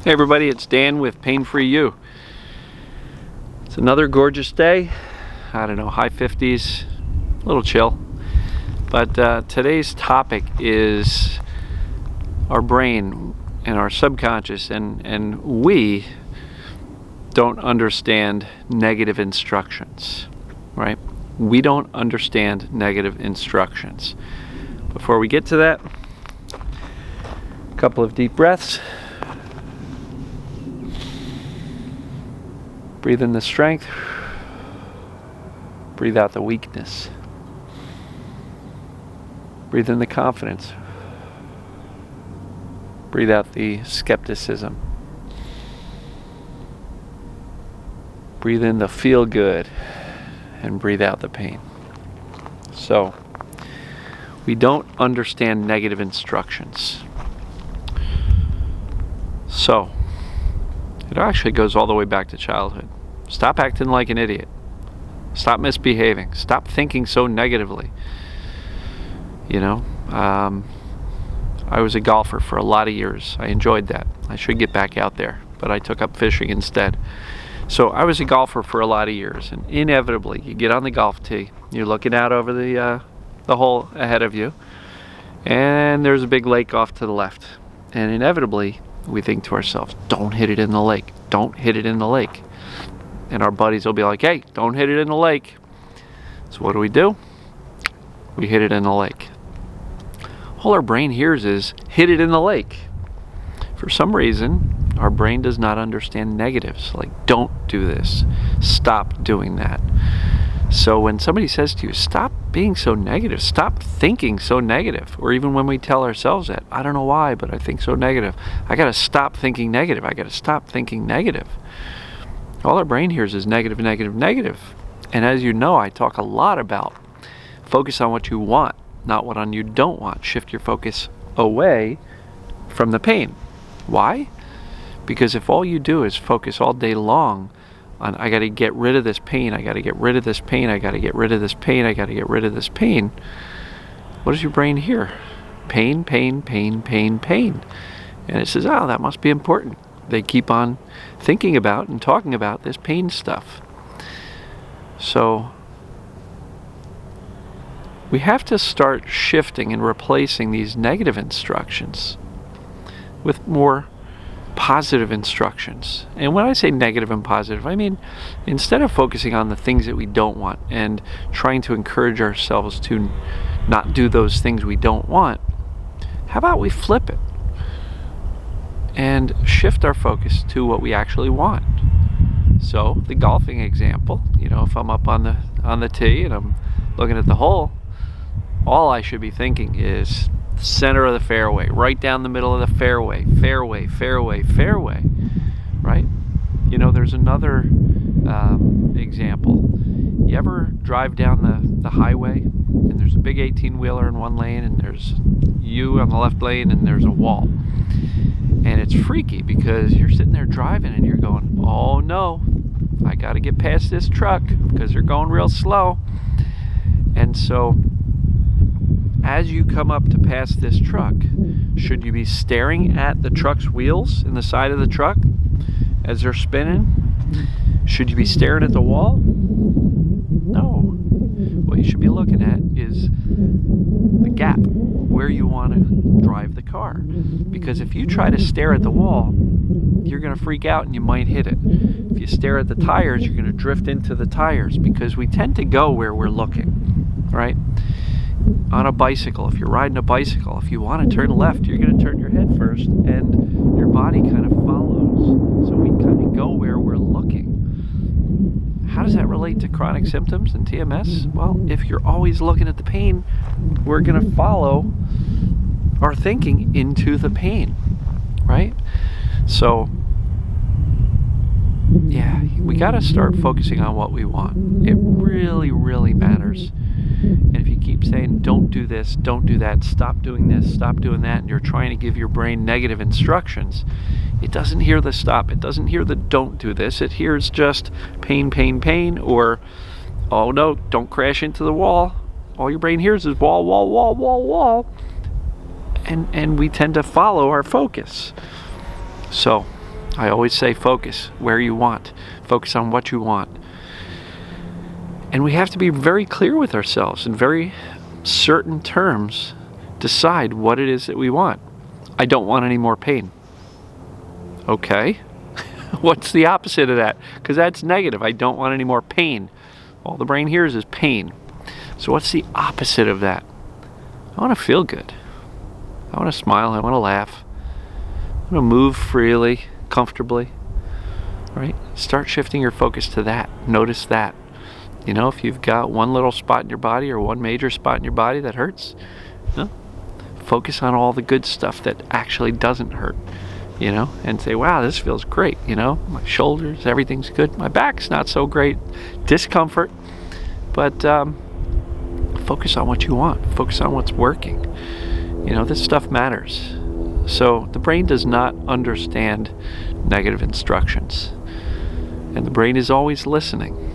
Hey everybody, it's Dan with Pain Free You. It's another gorgeous day. I don't know, high 50s, a little chill. But today's topic is our brain and our subconscious, and we don't understand negative instructions, right? We don't understand negative instructions. Before we get to that, a couple of deep breaths. Breathe in the strength. Breathe out the weakness. Breathe in the confidence. Breathe out the skepticism. Breathe in the feel good and breathe out the pain. So, we don't understand negative instructions. So, it actually goes all the way back to childhood. Stop acting like an idiot. Stop misbehaving. Stop thinking so negatively. I was a golfer for a lot of years. I enjoyed that. I should get back out there, but I took up fishing instead. So I was a golfer for a lot of years, and inevitably, you get on the golf tee, you're looking out over the hole ahead of you, and there's a big lake off to the left. And inevitably, we think to ourselves, don't hit it in the lake. Don't hit it in the lake. And our buddies will be like, hey, don't hit it in the lake. So what do? We hit it in the lake. All our brain hears is, hit it in the lake. For some reason, our brain does not understand negatives. Like, don't do this. Stop doing that. So when somebody says to you, stop being so negative, stop thinking so negative, or even when we tell ourselves that, I don't know why, but I think so negative. I got to stop thinking negative. I got to stop thinking negative. All our brain hears is negative, negative, negative. And as you know, I talk a lot about focus on what you want, not what on you don't want. Shift your focus away from the pain. Why? Because if all you do is focus all day long on, I got to get rid of this pain, I got to get rid of this pain, I got to get rid of this pain, I got to get rid of this pain, what does your brain hear? Pain, pain, pain, pain, pain. And it says, oh, that must be important. They keep on thinking about and talking about this pain stuff. So we have to start shifting and replacing these negative instructions with more positive instructions. And when I say negative and positive, I mean instead of focusing on the things that we don't want and trying to encourage ourselves to not do those things we don't want, how about we flip it and shift our focus to what we actually want? So the golfing example, if I'm up on the tee and I'm looking at the hole, all I should be thinking is center of the fairway, right down the middle of the fairway, fairway, fairway, fairway, right? There's another example. You ever drive down the highway and there's a big 18-wheeler in one lane and there's you on the left lane and there's a wall. And it's freaky because you're sitting there driving and you're going, oh no, I got to get past this truck because they're going real slow. And so as you come up to pass this truck, should you be staring at the truck's wheels in the side of the truck as they're spinning? Should you be staring at the wall? No. What you should be looking at is the gap where you want to drive the car. Because if you try to stare at the wall, you're going to freak out and you might hit it. If you stare at the tires, you're going to drift into the tires because we tend to go where we're looking, right? On a bicycle, if you're riding a bicycle, if you want to turn left, you're going to turn your head first and your body kind of follows. So we kind of go where we're looking. How does that relate to chronic symptoms and TMS? Well, if you're always looking at the pain, we're going to follow our thinking into the pain, right? So, yeah, we got to start focusing on what we want. It really, really matters. And if you keep saying, don't do this, don't do that, stop doing this, stop doing that, and you're trying to give your brain negative instructions, it doesn't hear the stop. It doesn't hear the don't do this. It hears just pain, pain, pain, or, oh no, don't crash into the wall. All your brain hears is wall, wall, wall, wall, wall. And we tend to follow our focus. So I always say focus where you want. Focus on what you want. And we have to be very clear with ourselves in very certain terms. Decide what it is that we want. I don't want any more pain. Okay. What's the opposite of that? Because that's negative. I don't want any more pain. All the brain hears is pain. So what's the opposite of that? I want to feel good. I want to smile. I want to laugh. I want to move freely, comfortably. Right? Start shifting your focus to that. Notice that. You know, if you've got one little spot in your body or one major spot in your body that hurts, focus on all the good stuff that actually doesn't hurt, you know, and say, wow, this feels great, you know, my shoulders, everything's good, my back's not so great, discomfort, but focus on what you want, focus on what's working. You know, this stuff matters. So the brain does not understand negative instructions, and the brain is always listening.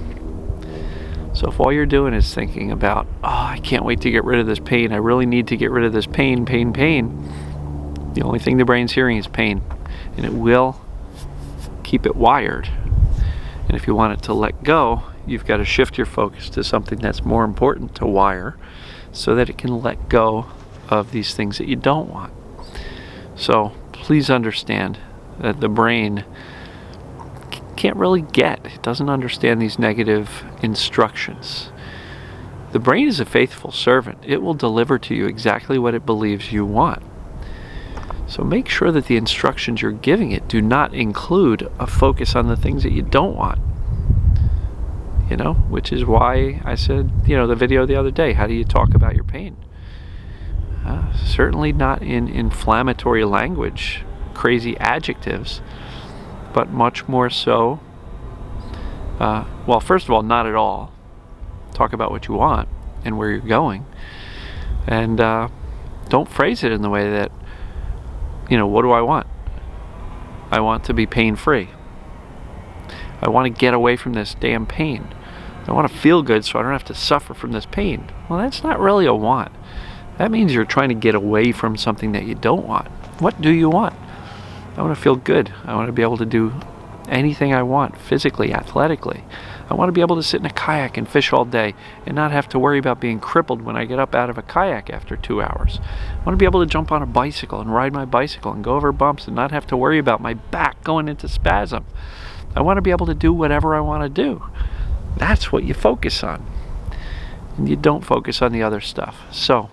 So if all you're doing is thinking about, oh, I can't wait to get rid of this pain, I really need to get rid of this pain, the only thing the brain's hearing is pain. And it will keep it wired. And if you want it to let go, you've got to shift your focus to something that's more important to wire so that it can let go of these things that you don't want. So please understand that the brain can't really it doesn't understand these negative instructions. The brain is a faithful servant. It will deliver to you exactly what it believes you want. So make sure that the instructions you're giving it do not include a focus on the things that you don't want. You know, which is why I said, you know, the video the other day, how do you talk about your pain? Certainly not in inflammatory language, crazy adjectives, but much more so, well, first of all, not at all. Talk about what you want and where you're going. And don't phrase it in the way that, you know, what do I want? I want to be pain-free. I want to get away from this damn pain. I want to feel good so I don't have to suffer from this pain. Well, that's not really a want. That means you're trying to get away from something that you don't want. What do you want? I want to feel good. I want to be able to do anything I want, physically, athletically. I want to be able to sit in a kayak and fish all day and not have to worry about being crippled when I get up out of a kayak after 2 hours. I want to be able to jump on a bicycle and ride my bicycle and go over bumps and not have to worry about my back going into spasm. I want to be able to do whatever I want to do. That's what you focus on. And you don't focus on the other stuff. So,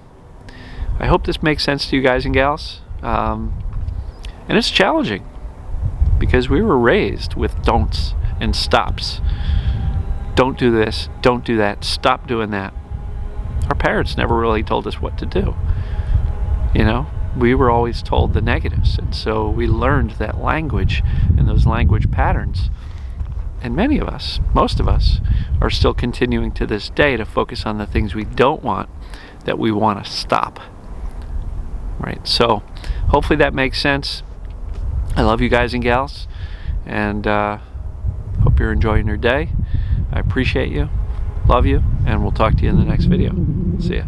I hope this makes sense to you guys and gals. And it's challenging because we were raised with don'ts and stops. Don't do this, don't do that, stop doing that. Our parents never really told us what to do. You know, we were always told the negatives, and so we learned that language and those language patterns. And many of us, most of us, are still continuing to this day to focus on the things we don't want that we want to stop. Right, so hopefully that makes sense. I love you guys and gals, and hope you're enjoying your day. I appreciate you, love you, and we'll talk to you in the next video. See ya.